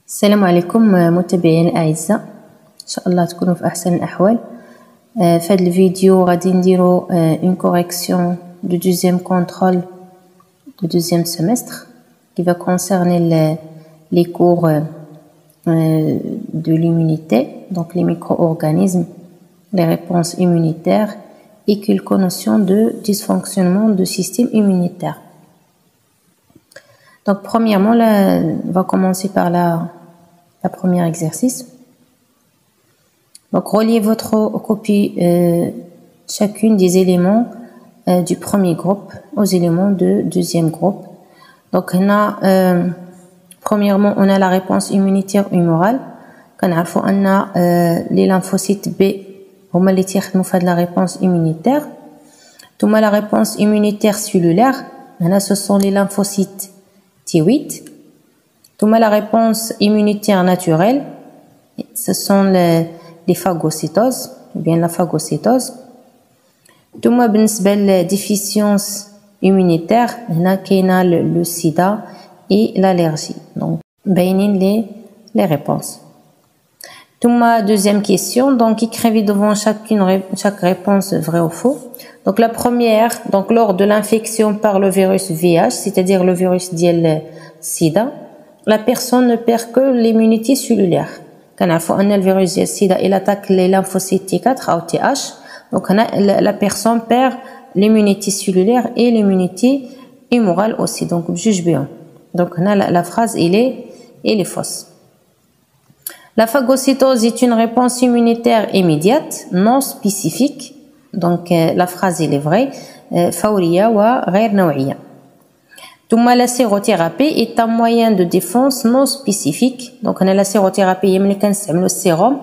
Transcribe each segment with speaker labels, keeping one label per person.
Speaker 1: السلام عليكم متابعين الاعزاء، ان شاء الله تكونوا في احسن الاحوال. في هذا الفيديو غادي نديرو une correction du deuxième contrôle du deuxième semestre qui va concerner les cours de l'immunité, donc les micro-organismes, les réponses immunitaires et quelques notions de dysfonctionnement du système immunitaire. Donc premièrement, là, on va commencer par la première exercice. Donc reliez votre copie chacune des éléments du premier groupe aux éléments du deuxième groupe. Donc on a premièrement on a la réponse immunitaire humorale. كنعرفوا ان les lymphocytes B هما اللي تيخدموا في هذه la réponse immunitaire. ثم la réponse immunitaire cellulaire, هنا ce sont les lymphocytes T8. ثم la réponse immunitaire naturelle, ce sont les phagocytoses ou bien la phagocytose. ثم بالنسبة للديفيسيونس immunitaire, هنا كاينه le sida et l'allergie. Donc باينين les réponses. ثم deuxième question, donc écrivez devant chaque réponse vrai ou faux. Donc la première, donc lors de l'infection par le virus VIH, c'est-à-dire le virus ديال sida, la personne ne perd que l'immunité cellulaire. كنعرفوا ان الفيروس ديال السيدا il attaque les lymphocytes T4 ou TH. Donc la personne perd l'immunité cellulaire et l'immunité humorale aussi. Donc بجوج بهم. Donc la phrase elle est fausse. La phagocytose est une réponse immunitaire immédiate, non spécifique. Donc la phrase elle est vraie. فورية وغير نوعية. ثم la sérothérapie est un moyen de défense non spécifique. Donc la sérothérapie هي ملي كنستعملوا السيروم.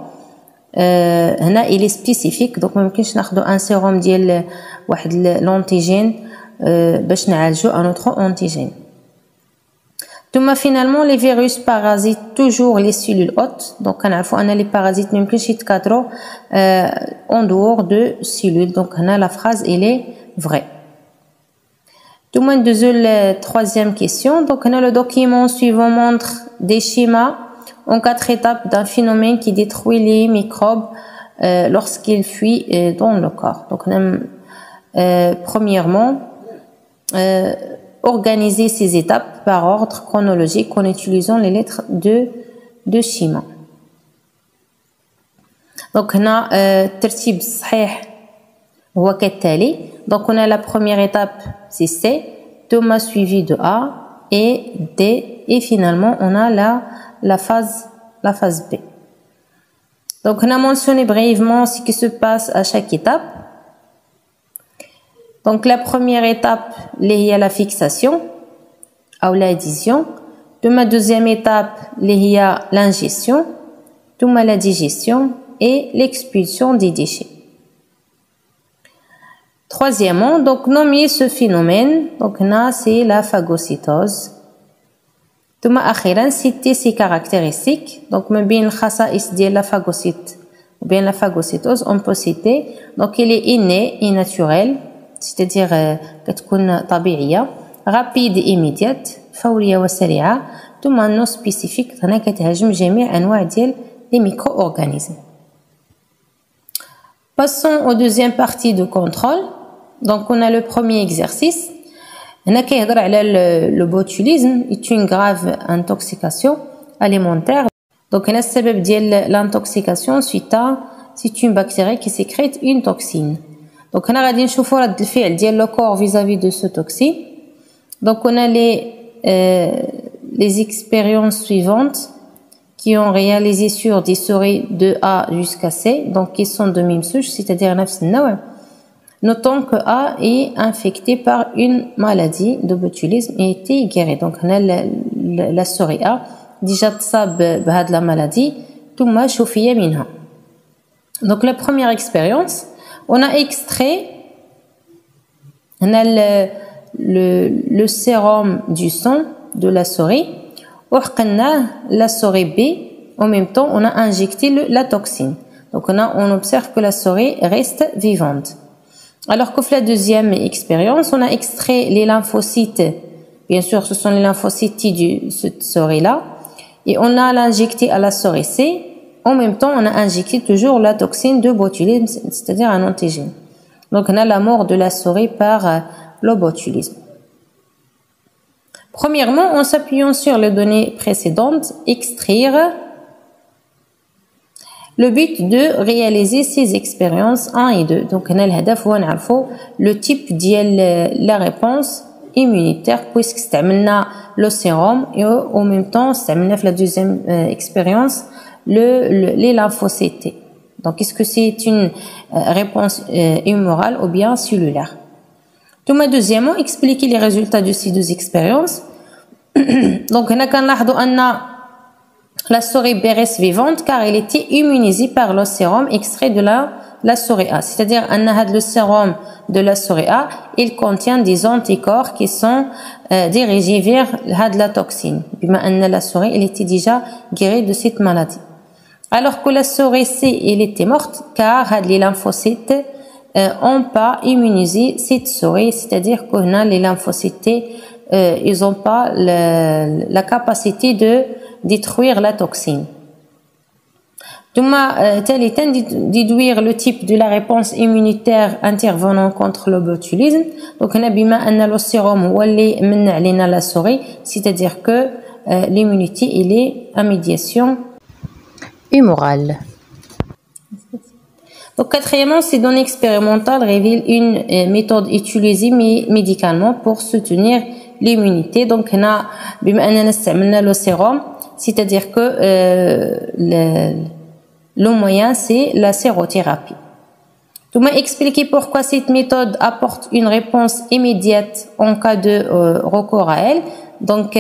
Speaker 1: هنا il est spécifique. Donc ما يمكنش ناخذوا ان سيروم ديال واحد لونتيجين باش نعالجوا ان اوتر انتيجين. ثم finalement les virus parasitent toujours les cellules hôtes. Donc كنعرفوا ان les parasites ما يمكنش يتكاثروا en dehors de cellules. Donc هنا la phrase elle est vraie. ثم la troisième question. Donc le document suivant montre des schémas en 4 étapes d'un phénomène qui détruit les microbes lorsqu'ils fuient dans le corps. Donc premièrement, organiser ces étapes par ordre chronologique en utilisant les lettres de schéma. Donc هنا الترتيب الصحيح هو كالتالي. Donc on a la première étape, c'est C, ثم suivi de A et D, et finalement on a la phase B. Donc on a mentionné brièvement ce qui se passe à chaque étape. Donc la première étape, il y a la fixation ou l'addition. ثم deuxième étape, il y a l'ingestion, ثم la digestion et l'expulsion des déchets. Troisièmement, donc nommer ce phénomène. Donc là c'est la phagocytose. ثم أخيرا citer ses caractéristiques. Donc ما بين الخصائص ديال la phagocyte ou bien la phagocytose on peut citer. Donc il est inné et naturel, c'est-à-dire كتكون طبيعية, rapide et immédiate, فورية وسريعة, ثم non spécifique, هنا كتهاجم جميع أنواع ديال les micro-organismes. Passons aux deuxième partie de contrôle. Donc on a le premier exercice. هنا كيهضر على le botulisme est une grave intoxication alimentaire. Donc هنا السبب ديال l'intoxication c'est une bactérie qui sécrète une toxine. Donc هنا غادي نشوفوا رد الفعل ديال le corps vis-à-vis de ce toxine. Donc on a les expériences suivantes qui ont réalisé sur des souris de A jusqu'à C, donc qui sont de même souche, c'est-à-dire نفس النوع. Notons que A est infecté par une maladie de botulisme et été guéri. Donc la souris A déjà تصاب بهاد la maladie ثم شفي منها. Donc la première expérience, on a extrait le sérum du sang de la souris. وحقناه la souris B. En même temps, on a injecté la toxine. Donc on observe que la souris reste vivante. Alors que pour la deuxième expérience, on a extrait les lymphocytes. Bien sûr, ce sont les lymphocytes de cette souris-là. et on a l'injecté à la souris C. En même temps, on a injecté toujours la toxine de botulisme, c'est-à-dire un antigène. Donc, on a la mort de la souris par le botulisme. Premièrement, en s'appuyant sur les données précédentes, extraire le but de réaliser ces expériences 1 et 2. Donc, on a le type de la réponse immunitaire, puisque c'est le sérum et en même temps, c'est la deuxième expérience, les lymphocytes. Donc, est-ce que c'est une réponse humorale ou bien cellulaire? Deuxièmement, expliquer les résultats de ces deux expériences. Donc, on a la souris B reste vivante car elle était immunisée par le sérum extrait de la souris A. C'est-à-dire, le sérum de la souris A, il contient des anticorps qui sont dirigés vers la toxine. La souris, elle était déjà guérie de cette maladie. Alors que la souris C, elle était morte car les lymphocytes n'ont pas immunisé cette souris. C'est-à-dire que les lymphocytes, ils n'ont pas la capacité de détruire la toxine. ثالثا, déduire le type de la réponse immunitaire intervenant contre le botulisme. Donc, بما أن le sérum هو اللي منع علينا la souris, c'est-à-dire que l'immunité il est à médiation humorale. Donc, quatrièmement, ces données expérimentales révèlent une méthode utilisée médicalement pour soutenir l'immunité. Donc, بما أننا استعملنا le sérum, c'est-à-dire que le moyen, c'est la sérothérapie. Tu m'as expliqué pourquoi cette méthode apporte une réponse immédiate en cas de recours à elle. Donc,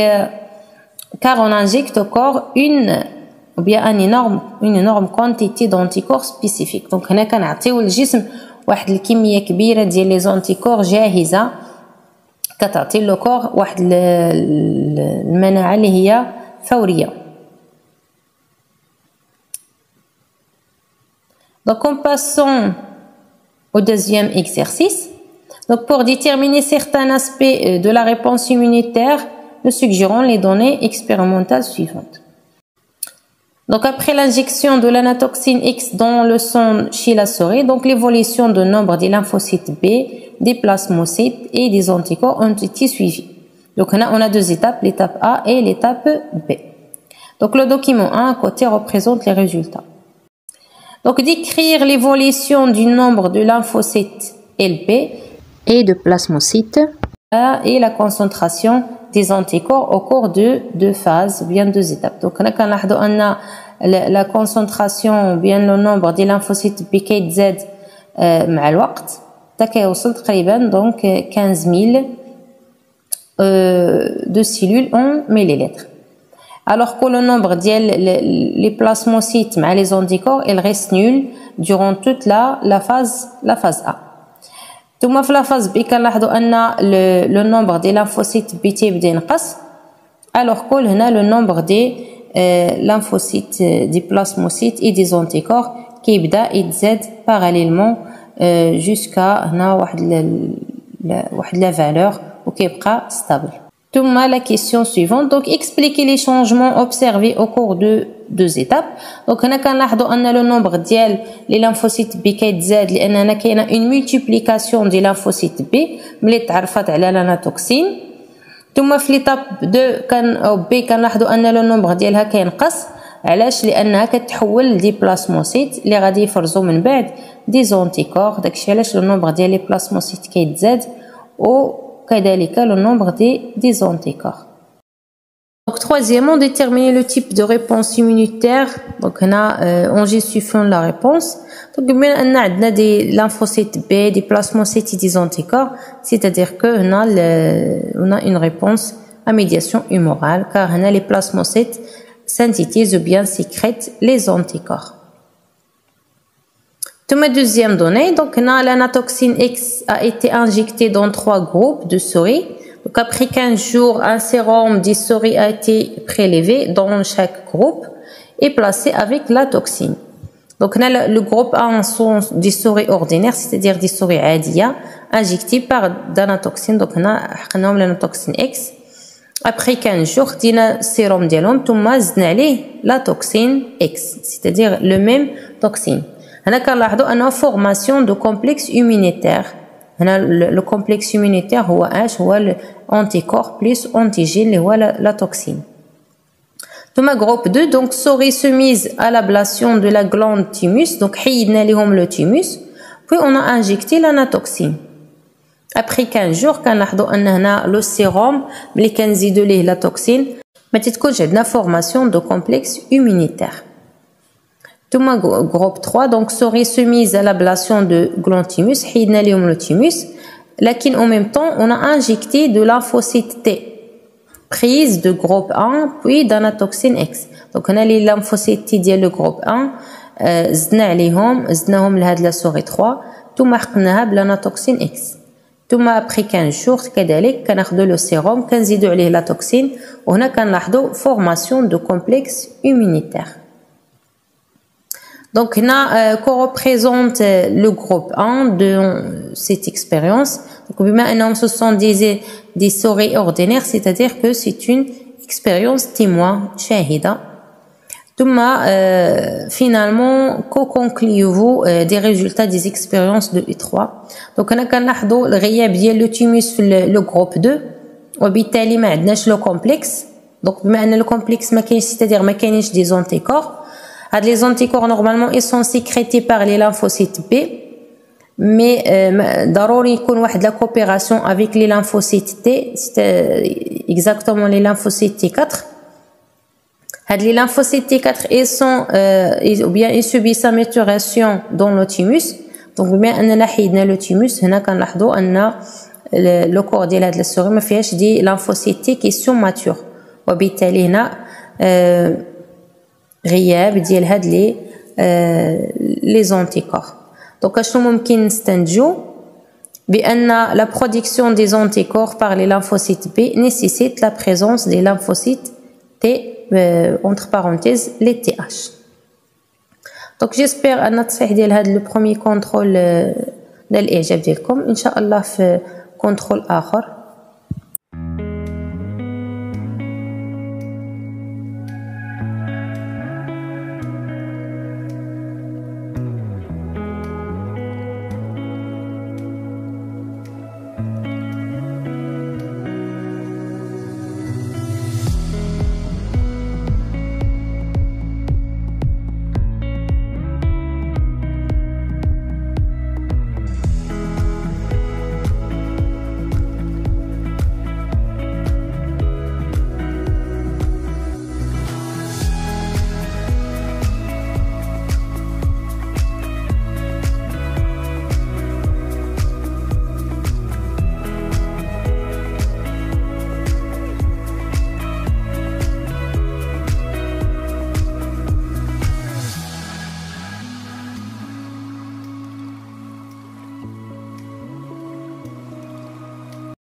Speaker 1: car on injecte au corps une énorme quantité d'anticorps spécifiques. Donc, هنا كنعطيو الجسم واحد الكمية كبيرة ديال لي زانتيكور جاهزة كتعطي له كور واحد المناعة اللي هي فورية. Donc, en passant au deuxième exercice, donc pour déterminer certains aspects de la réponse immunitaire, nous suggérons les données expérimentales suivantes. Donc, après l'injection de l'anatoxine X dans le sang chez la souris, donc l'évolution du nombre des lymphocytes B, des plasmocytes et des anticorps ont été suivis. Donc, on a deux étapes, l'étape A et l'étape B. Donc, le document 1 à côté représente les résultats. Donc, décrire l'évolution du nombre de lymphocytes LP et de plasmocytes et la concentration des anticorps au cours de deux phases, ou bien deux étapes. Donc, on a la concentration, ou bien le nombre des lymphocytes B كيتزاد مع الوقت حتى كيوصل تقريبا donc 15 000 de cellules en millilitres. Alors que le nombre des plasmocytes مع les anticorps, il reste nul durant toute la phase A. ثم في la phase B كنلاحظوا أن le nombre des lymphocytes B تيبدا ينقص, alors que هنا le nombre des lymphocytes, des plasmocytes et des anticorps كيبدا يتزاد parallèlement jusqu'à هنا واحد la valeur وكيبقى stable. La question suivante, donc expliquer les changements observés au cours de deux étapes. Donc هنا كنلاحظوا أن le nombre ديال les lymphocytes B كيتزاد لأن هنا كاينة une multiplication des lymphocytes B ملي تعرفت على l'anatoxine. ثم في ليتاب 2 B كنلاحظوا أن le nombre ديالها كينقص. علاش؟ لأنها كتحول دي بلاسموسيت اللي غادي يفرزوا من بعد دي زونتيكور. داكشي علاش le nombre ديال les plasmocytes كيتزاد وكذلك le nombre des anticorps. Donc, troisièmement, déterminer le type de réponse immunitaire. Donc, on a enregistré la réponse. Donc, on a des lymphocytes B, des plasmocytes et des anticorps. C'est-à-dire que on a une réponse à médiation humorale, car on a les plasmocytes synthétisent ou bien sécrètent les anticorps. Ma deuxième donnée, donc, on a l'anatoxine X a été injectée dans 3 groupes de souris. Donc, après 15 jours, un sérum des souris a été prélevé dans chaque groupe et placé avec la toxine. Donc, on a le groupe A sont des souris ordinaires, c'est-à-dire des souris عادية, injectées par l'anatoxine. Donc, on a l'anatoxine X. Après 15 jours, دينا السيروم ديالهم ثم زدنا عليه لا توكسين X, c'est-à-dire le même toxine. هنا كنلاحظوا أنه formation de complexe immunitaire. هنا le complexe immunitaire هو اش؟ هو l'anticorps plus antigène اللي هو la toxine. ثم groupe 2 donc souris soumise à l'ablation de la glande thymus, donc حيدنا لهم le thymus puis on a injecté l'anatoxine. Après 15 jours كنلاحظوا ان هنا لو سيروم ملي كنزيدوا ليه لا توكسين ما تتكونش عندنا فورماسيون دو كومبلكس immunitaire. ثم groupe 3 donc souris soumise à l'ablation de glande thymus, حيدنا لهم لو thymus لكن en même temps on a injecté de lymphocyte T prise de groupe 1 puis d'anatoxine X. donc هنا لي lymphocyte T ديال لو groupe 1 زدناهم لهاد لا سوري 3 ثم حقناها بلاناتوكسين X. ثم après 15 jours كذلك كناخذوا لو سيروم كنزيدوا عليه لا توكسين وهنا كنلاحظوا فورماسيون دو كومبلكس immunitaire. Donc هنا co-représente le groupe 1 de cette expérience. Donc بما انهم ce sont des souris ordinaires, c'est-à-dire que c'est une expérience témoin شاهدة. ثم finalement co-concluez-vous des résultats des expériences de E3. donc هنا كنلاحظوا الغياب ديال لو تيموس في لو جروب 2 وبالتالي ما عندناش لو كومبلكس. donc بما ان لو كومبلكس ما كاينش c'est-à-dire ما كاينش دي زونتيكور. هاد لي زونتيكور نورمالمون ils sont sécrétés par les lymphocytes B mais ضروري يكون واحد لا coopération avec les lymphocytes T, c'est exactement les lymphocytes T4. هاد les lymphocytes T4 ils sont ou bien ils subissent sa maturation dans le thymus. donc بما اننا حيدنا لو thymus هنا كنلاحظوا ان لو كور ديال هاد السوري ما فيهاش دي lymphocytes T qui sont matures وبالتالي هنا غياب ديال هاد لي زونتيكور. donc اشنو ممكن نستنتجو؟ بان la production des anticorps par les lymphocytes B nécessite la présence des lymphocytes T entre parenthèses les TH. donc j'espère ان التصحيح ديال هذا لو بروميي كونترول نال الاعجاب ديالكم. ان شاء الله في كونترول اخر